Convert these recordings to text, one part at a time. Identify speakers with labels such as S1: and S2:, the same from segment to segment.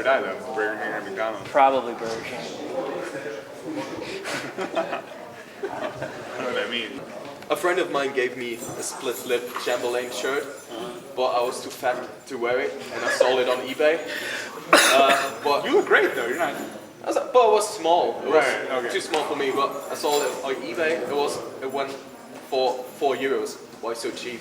S1: die though? Burger King or McDonald's?
S2: Probably Burger King.
S1: I don't know what that means.
S3: A friend of mine gave me a split lip Chamberlain shirt, but I was too fat to wear it, and I sold it on eBay. But
S1: You look great though. You're not.
S3: but it was small. It was
S1: Right, okay.
S3: too small for me. But I sold it on eBay. It went for €4. Why so cheap?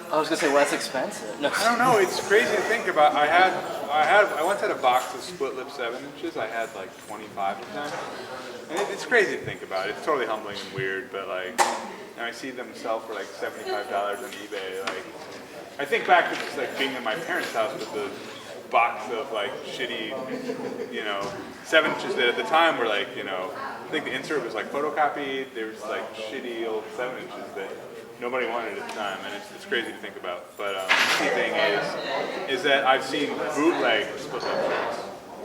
S2: I was gonna say, well, that's expensive. No.
S1: I don't know. It's crazy to think about. I once had a box of split lip 7 inches. I had like 25 of them, and it's crazy to think about. It's totally humbling and weird, but like, now I see them sell for like $75 on eBay. Like, I think back to just like being in my parents' house with the box of like shitty, 7 inches that at the time were like, I think the insert was like photocopied. There was like shitty old 7 inches that nobody wanted at the time, and it's crazy to think about. But the key thing is that I've seen bootleg split lip shirts,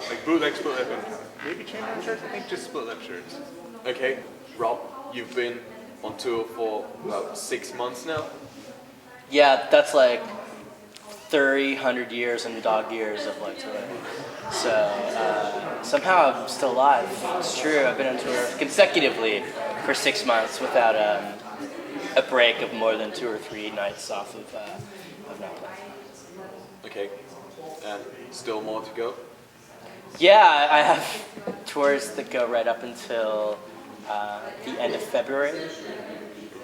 S1: like bootleg split lip and maybe Chamberlain shirts. I think just split lip shirts.
S3: Okay, Rob, you've been on tour for about 6 months now.
S2: Yeah, that's like 300 years and dog years of like tour. So somehow I'm still alive. It's true. I've been on tour consecutively for 6 months without a break of more than 2 or 3 nights off of not playing.
S3: Okay, and still more to go.
S2: Yeah, I have tours that go right up until the end of February.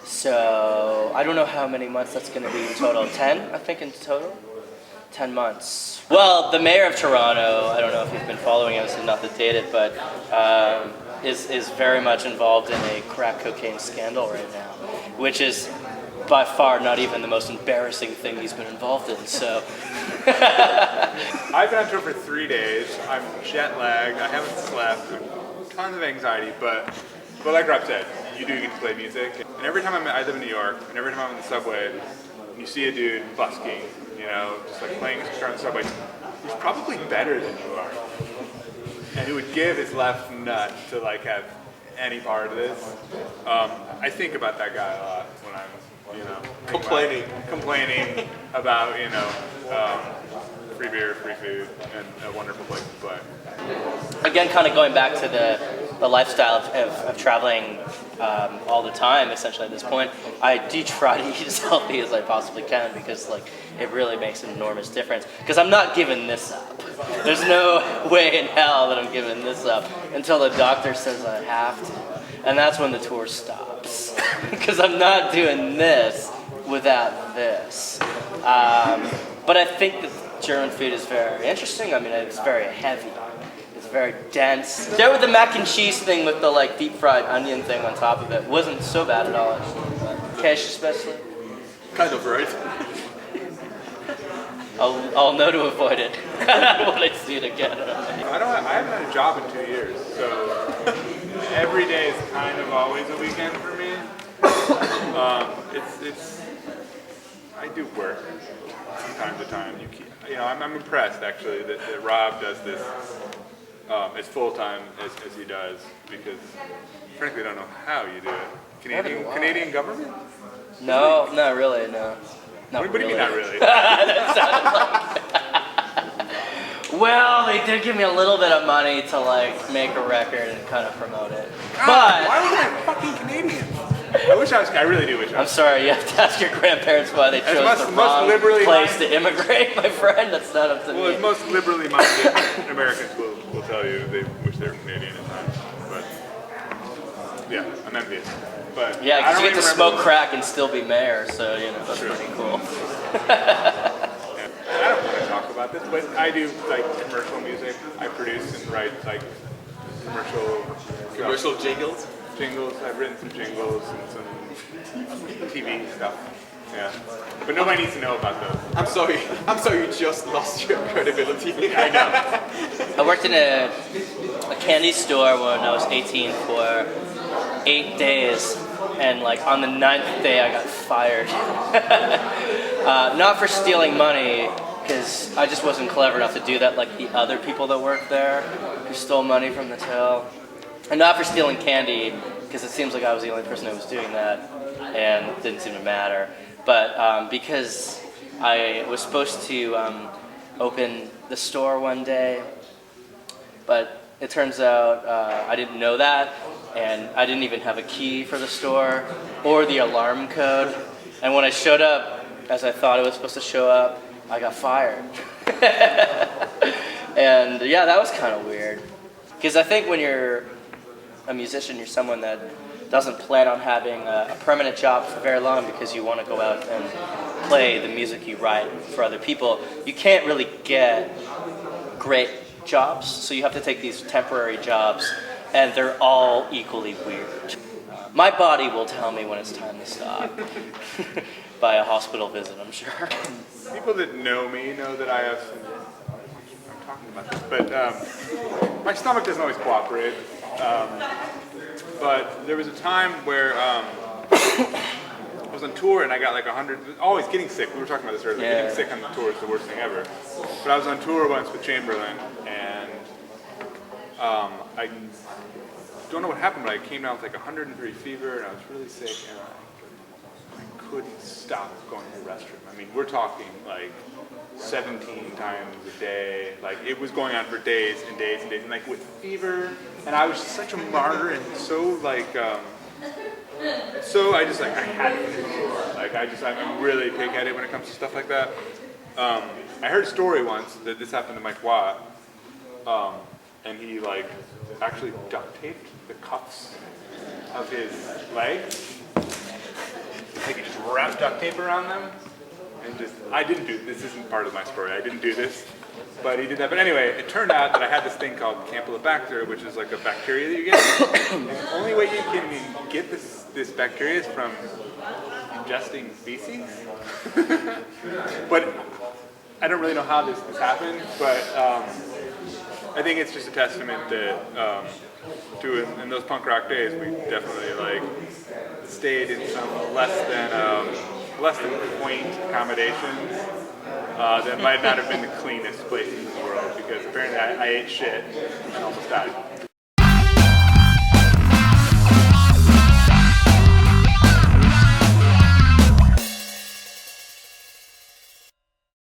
S2: So I don't know how many months that's going to be in total. 10, I think, in total. 10 months. Well, the mayor of Toronto, I don't know if you've been following him, so not to date it, but is very much involved in a crack cocaine scandal right now, which is by far not even the most embarrassing thing he's been involved in. So
S1: I've been on tour for 3 days. I'm jet lagged. I haven't slept. Tons of anxiety, but like Rob said, you do get to play music. And every time I live in New York, and every time I'm in the subway, you see a dude busking, just like playing his guitar on the subway. He's probably better than you are, and he would give his left nut to like have any part of this. I think about that guy a lot when I'm, complaining about free beer, free food, and a wonderful place to play.
S2: again, kind of going back to the lifestyle of traveling all the time, essentially at this point, I do try to eat as healthy as I possibly can because like it really makes an enormous difference. Because I'm not giving this up. There's no way in hell that I'm giving this up until the doctor says I have to. And that's when the tour stops. Because I'm not doing this without this. But I think that German food is very interesting. I mean, it's very heavy. It's very dense. There with the mac and cheese thing with the like deep fried onion thing on top of it wasn't so bad at all, actually. But Cash especially.
S3: Kind of right.
S2: I'll know to avoid it when I see it again.
S1: I haven't had a job in 2 years, so every day is kind of always a weekend for me. I do work from time to time. I'm impressed actually that Rob does this as full time as he does, because frankly I don't know how you do it. Canadian government?
S2: No, not really, no.
S1: What do you mean not really?
S2: That sounded like... Well, they did give me a little bit of money to like make a record and kind of promote it. But
S1: why was I fucking Canadian? I really do wish I
S2: I'm
S1: was.
S2: sorry, you have to ask your grandparents why they chose the wrong place to immigrate, my friend. That's not up to me.
S1: Well, as most liberally minded Americans will tell you, they wish they were Canadian at times. But yeah, I'm envious. But
S2: Yeah, because you get to
S1: remember-
S2: smoke crack and still be mayor, so that's
S1: True.
S2: pretty cool.
S1: Yeah. I don't want to talk about this, but I do like commercial music. I produce and write like commercial
S3: Jingles.
S1: jingles. I've written some jingles and some TV stuff. Yeah, but nobody needs to know about those.
S3: I'm sorry you just lost your credibility.
S1: I know.
S2: I worked in a candy store when I was 18 for 8 days, and like on the 9th day I got fired. Not for stealing money, because I just wasn't clever enough to do that like the other people that worked there who stole money from the till. And not for stealing candy, because it seems like I was the only person who was doing that, and it didn't seem to matter. But because I was supposed to open the store one day, But it turns out I didn't know that, and I didn't even have a key for the store or the alarm code. And when I showed up, as I thought I was supposed to show up, I got fired. And yeah, that was kind of weird. Because I think when you're a musician, you're someone that doesn't plan on having a permanent job for very long because you want to go out and play the music you write for other people. You can't really get great jobs, so you have to take these temporary jobs, and they're all equally weird. My body will tell me when it's time to stop. By a hospital visit, I'm sure.
S1: People that know me know that I have some, I'm talking about this, but my stomach doesn't always cooperate. But there was a time where I was on tour and I got like 100, always getting sick. We were talking about this earlier.
S2: Yeah.
S1: Getting sick on the tour is the worst thing ever. But I was on tour once with Chamberlain, and I don't know what happened, but I came down with like 103 fever, and I was really sick, and I couldn't stop going to the restroom. I mean, we're talking like 17 times a day. Like, it was going on for days and days and days, and like with fever, and I was just such a martyr, and so like, so I just like, I had to finish the tour. Like, I'm really pig-headed when it comes to stuff like that. I heard a story once that this happened to Mike Watt, and he like actually duct taped the cuffs of his legs. Like, he just wrapped duct tape around them, and just, I didn't do, this isn't part of my story, I didn't do this, but he did that. But anyway, it turned out that I had this thing called Campylobacter, which is like a bacteria that you get. And the only way you can get this bacteria is from ingesting feces. But I don't really know how this happened, but I think it's just a testament that in those punk rock days, we definitely like stayed in some less than quaint accommodations that might not have been the cleanest places in the world, because apparently I ate shit and almost died.